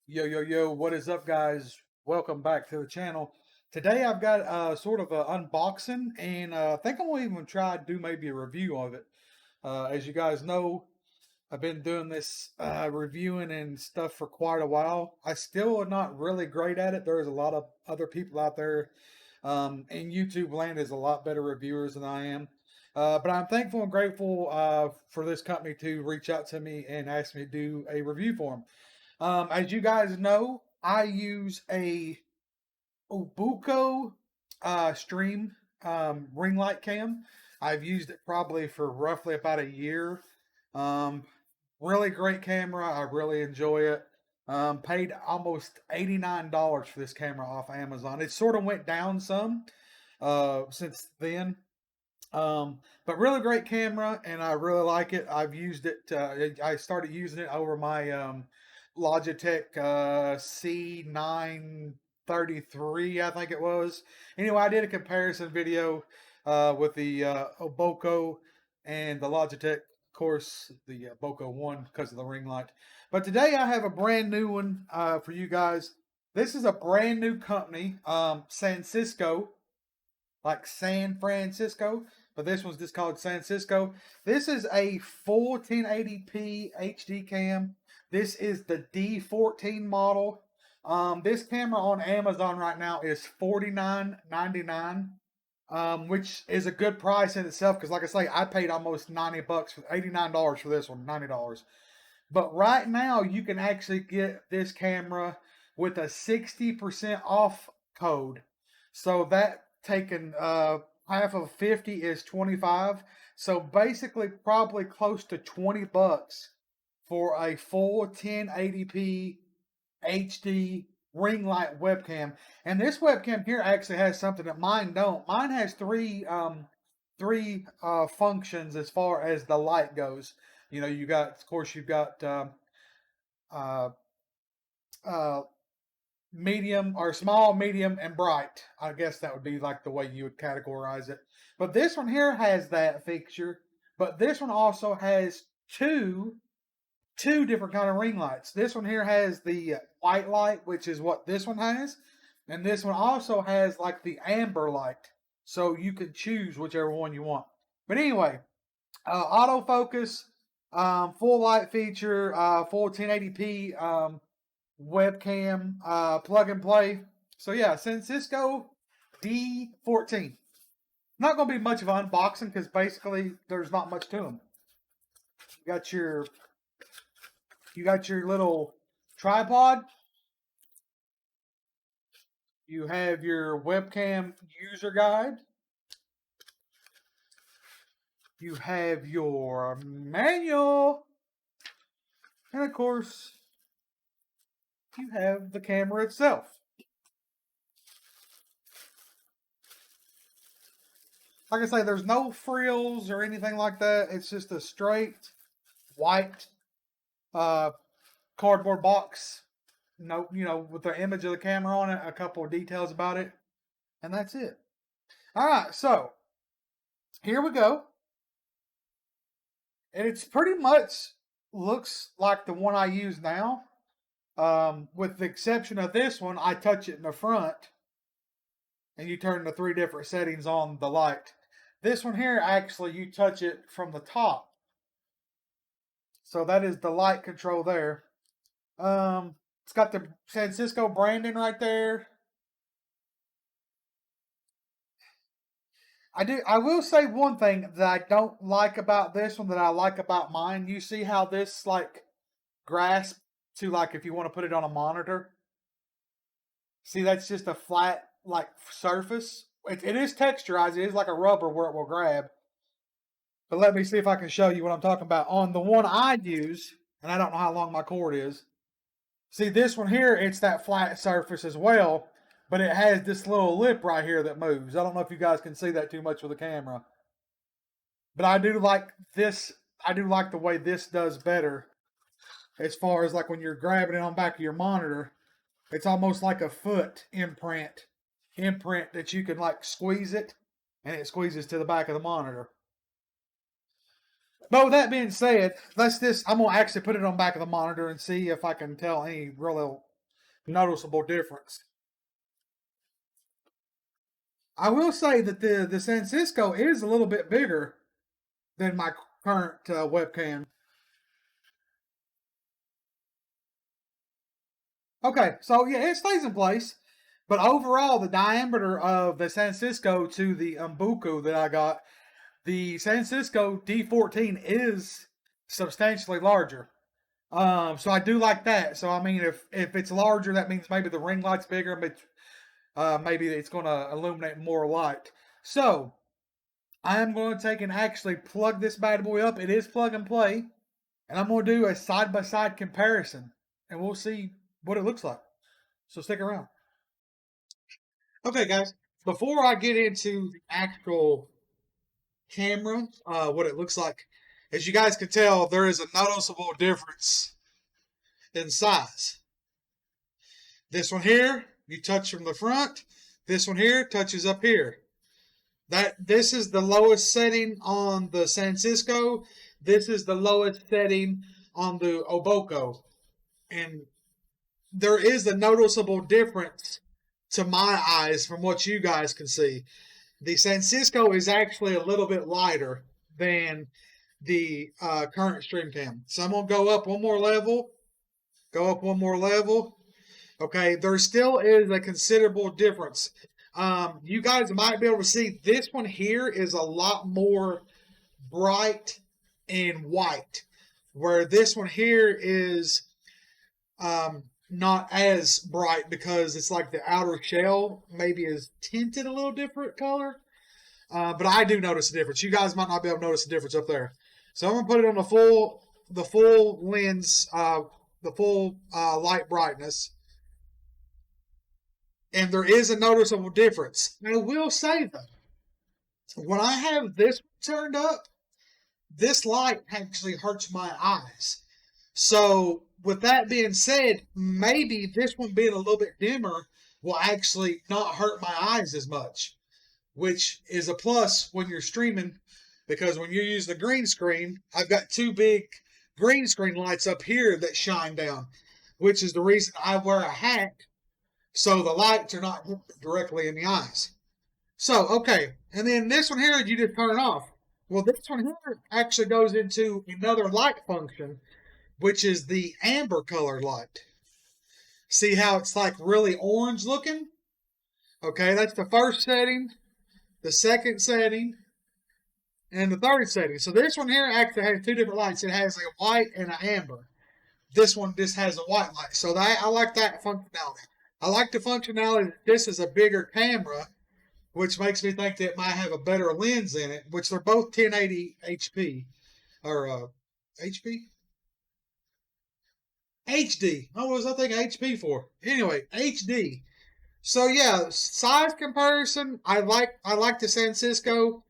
Yo, yo, yo, what is up, guys? Welcome back to the channel. Today I've got sort of an unboxing, and I think I'm going to even try to do maybe a review of it. As you guys know, I've been doing this reviewing and stuff for quite a while. I still am not really great at it. There's a lot of other people out there in YouTube land is a lot better reviewers than I am. But I'm thankful and grateful for this company to reach out to me and ask me to do a review for them. As you guys know, I use a Obuco Stream ring light cam. I've used it probably for roughly about a year. Um, really great camera. I really enjoy it. Paid almost $89 for this camera off Amazon. It sort of went down some since then. But really great camera, and I really like it. I've used it. I started using it over my Logitech C933, I think it was. Anyway, I did a comparison video with the Oboko and the Logitech. Of course, the Boko one because of the ring light. But today I have a brand new one for you guys. This is a brand new company, Sansisco, like San Francisco, but this one's just called Sansisco. This is a full 1080p HD cam. This is the D14 model. This camera on Amazon right now is $49.99, which is a good price in itself. Because, like I say, I paid almost $90 for $89 for this one, $90. But right now, you can actually get this camera with a 60% off code. So that taking half of 50 is 25. So basically, probably close to $20 for a full 1080p HD ring light webcam. And this webcam here actually has something that mine don't. Mine has three functions as far as the light goes. You know, you got, of course, you've got uh, uh, medium or small, medium, and bright. I guess that would be like the way you would categorize it. But this one here has that feature. But this one also has two different kind of ring lights. This one here has the white light, which is what this one has, and this one also has like the amber light. So you can choose whichever one you want. But anyway, autofocus, full light feature, full 1080p webcam, plug and play. So yeah, Sansisco D14. Not going to be much of an unboxing because basically there's not much to them. You got your little tripod. You have your webcam user guide. You have your manual. And of course, you have the camera itself. Like I say, there's no frills or anything like that. It's just a straight white cardboard box. No, with the image of the camera on it, a couple of details about it, and that's it. All right, so here we go. And it's pretty much looks like the one I use now. With the exception of this one, I touch it in the front, and you turn the three different settings on the light. This one here, actually, you touch it from the top. So that is the light control there. It's got the Sansisco branding right there. I will say one thing that I don't like about this one that I like about mine. You see how this like grasp to like if you want to put it on a monitor. See, that's just a flat like surface. It is texturized. It is like a rubber where it will grab. But let me see if I can show you what I'm talking about. On the one I use, and I don't know how long my cord is. See, this one here, it's that flat surface as well, but it has this little lip right here that moves. I don't know if you guys can see that too much with the camera. But I do like this. I do like the way this does better as far as like when you're grabbing it on back of your monitor. It's almost like a foot imprint that you can like squeeze it, and it squeezes to the back of the monitor. But with that being said, I'm gonna actually put it on back of the monitor and see if I can tell any real noticeable difference. I will say that the Sansisco is a little bit bigger than my current webcam. Okay, so yeah, it stays in place. But overall, the diameter of the Sansisco to the Umbuku that I got, the Sansisco D14 is substantially larger. So I do like that. So I mean, if it's larger, that means maybe the ring light's bigger, but maybe it's going to illuminate more light. So I am going to take and actually plug this bad boy up. It is plug and play, and I'm going to do a side by side comparison, and we'll see what it looks like. So stick around. Okay, guys. Before I get into the actual camera, what it looks like, as you guys can tell, there is a noticeable difference in size. This one here, you touch from the front. This one here touches up here. This is the lowest setting on the Sansisco. This is the lowest setting on the Oboko. And there is a noticeable difference to my eyes from what you guys can see. The Sansisco is actually a little bit lighter than the current stream cam. So I'm going to go up one more level. Go up one more level. Okay, there still is a considerable difference. You guys might be able to see this one here is a lot more bright and white, where this one here is not as bright because it's like the outer shell maybe is tinted a little different color. But I do notice a difference. You guys might not be able to notice the difference up there. So I'm gonna put it on the full lens, the full light brightness. And there is a noticeable difference. I will say though, when I have this turned up, this light actually hurts my eyes. So with that being said, maybe this one being a little bit dimmer will actually not hurt my eyes as much, which is a plus when you're streaming, because when you use the green screen, I've got two big green screen lights up here that shine down, which is the reason I wear a hat, so the lights are not directly in the eyes. So, okay, and then this one here, you just turn it off. Well, this one here actually goes into another light function, which is the amber colored light. See how it's like really orange looking? Okay, that's the first setting, the second setting, and the third setting. So this one here actually has two different lights. It has a white and an amber. This one just has a white light. So that I like that functionality. I like the functionality that this is a bigger camera, which makes me think that it might have a better lens in it, which they're both 1080 HP. Or HP? HD. What was I thinking HP for? Anyway, HD. So yeah, size comparison, I like the Sansisco.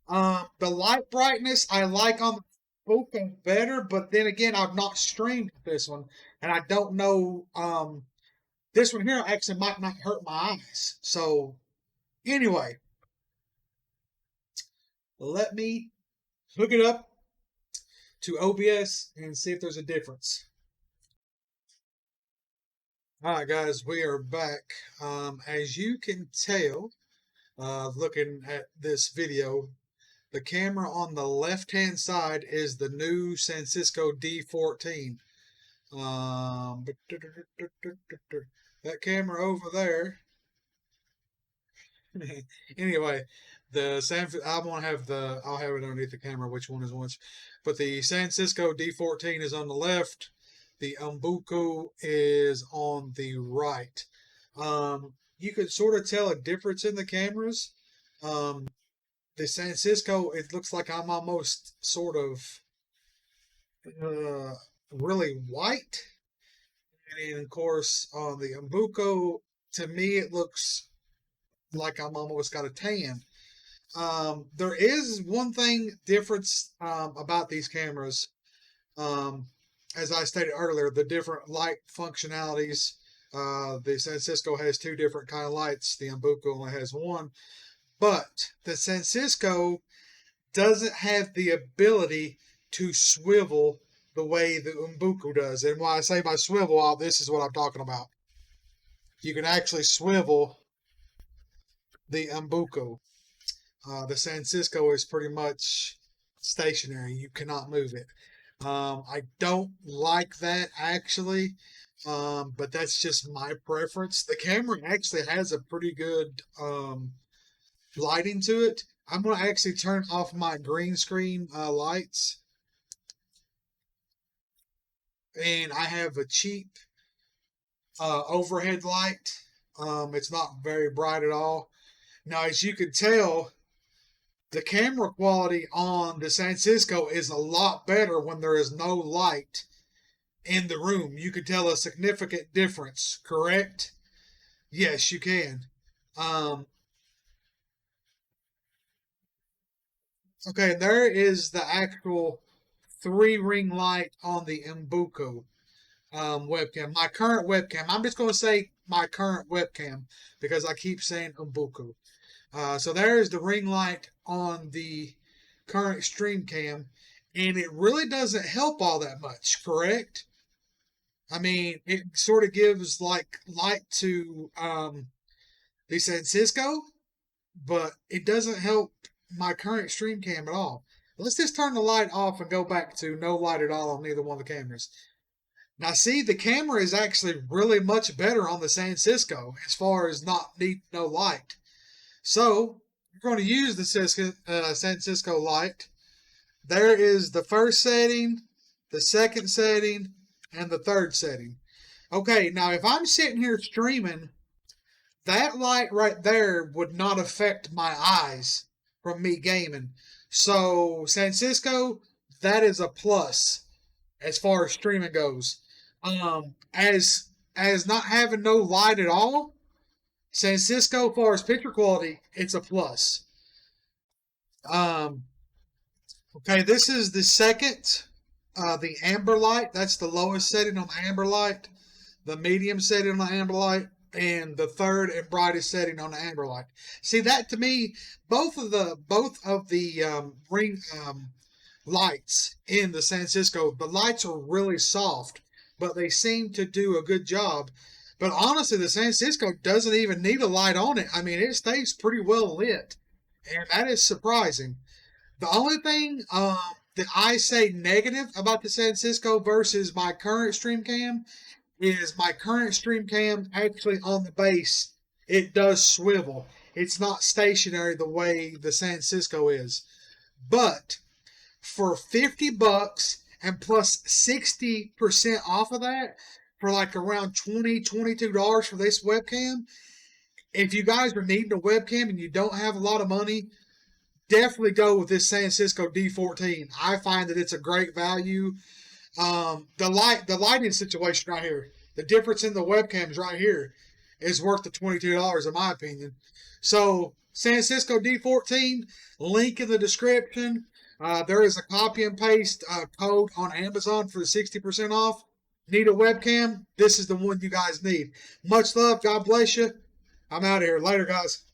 The light brightness I like on the Bokeh better, but then again, I've not streamed this one, and I don't know. This one here actually might not hurt my eyes. So anyway, let me hook it up to OBS and see if there's a difference. All right, guys, we are back. As you can tell, looking at this video, the camera on the left-hand side is the new Sansisco D14. That camera over there. Anyway, I'll have it underneath the camera which one is which. But the Sansisco D14 is on the left. The Umbuku is on the right. You can sort of tell a difference in the cameras. The Sansisco, it looks like I'm almost sort of really white. And of course, on the Umbuku, to me, it looks like I'm almost got a tan. There is one thing difference about these cameras. As I stated earlier, the different light functionalities. The Sansisco has two different kind of lights. The Umbuku only has one. But the Sansisco doesn't have the ability to swivel the way the Umbuku does. And when I say by swivel, this is what I'm talking about. you can actually swivel the Umbuco. The Sansisco is pretty much stationary. You cannot move it. I don't like that actually, but that's just my preference. The camera actually has a pretty good lighting to it. I'm going to actually turn off my green screen lights. And I have a cheap overhead light. It's not very bright at all. Now, as you can tell, the camera quality on the Sansisco is a lot better when there is no light in the room. You can tell a significant difference, correct? Yes, you can. Um, okay, there is the actual 3-ring light on the Umbuco webcam. My current webcam. I'm just going to say my current webcam because I keep saying Umbuco. So there is the ring light on the current stream cam, and it really doesn't help all that much, correct? I mean, it sort of gives like light to the Sansisco, but it doesn't help my current stream cam at all. Let's just turn the light off and go back to no light at all on either one of the cameras. Now, see, the camera is actually really much better on the Sansisco as far as not need no light. So, we're going to use the Sansisco light. There is the first setting, the second setting, and the third setting. Okay, now if I'm sitting here streaming, that light right there would not affect my eyes from me gaming. So, Sansisco, that is a plus as far as streaming goes. As not having no light at all, Sansisco, as far as picture quality, it's a plus. Okay, this is the second, the amber light. That's the lowest setting on the amber light, the medium setting on the amber light, and the third and brightest setting on the amber light. See, that to me, both of the ring lights in the Sansisco, the lights are really soft, but they seem to do a good job. But honestly, the Sansisco doesn't even need a light on it. I mean, it stays pretty well lit, and that is surprising. The only thing that I say negative about the Sansisco versus my current stream cam is my current stream cam actually on the base, it does swivel. It's not stationary the way the Sansisco is. But for $50 and plus 60% off of that, for like around $20, $22 for this webcam, if you guys are needing a webcam and you don't have a lot of money, definitely go with this Sansisco D14. I find that it's a great value. The lighting situation right here, the difference in the webcams right here is worth the $22 in my opinion. So Sansisco D14, link in the description. There is a copy and paste code on Amazon for the 60% off. Need a webcam? This is the one you guys need. Much love. God bless you. I'm out of here. Later, guys.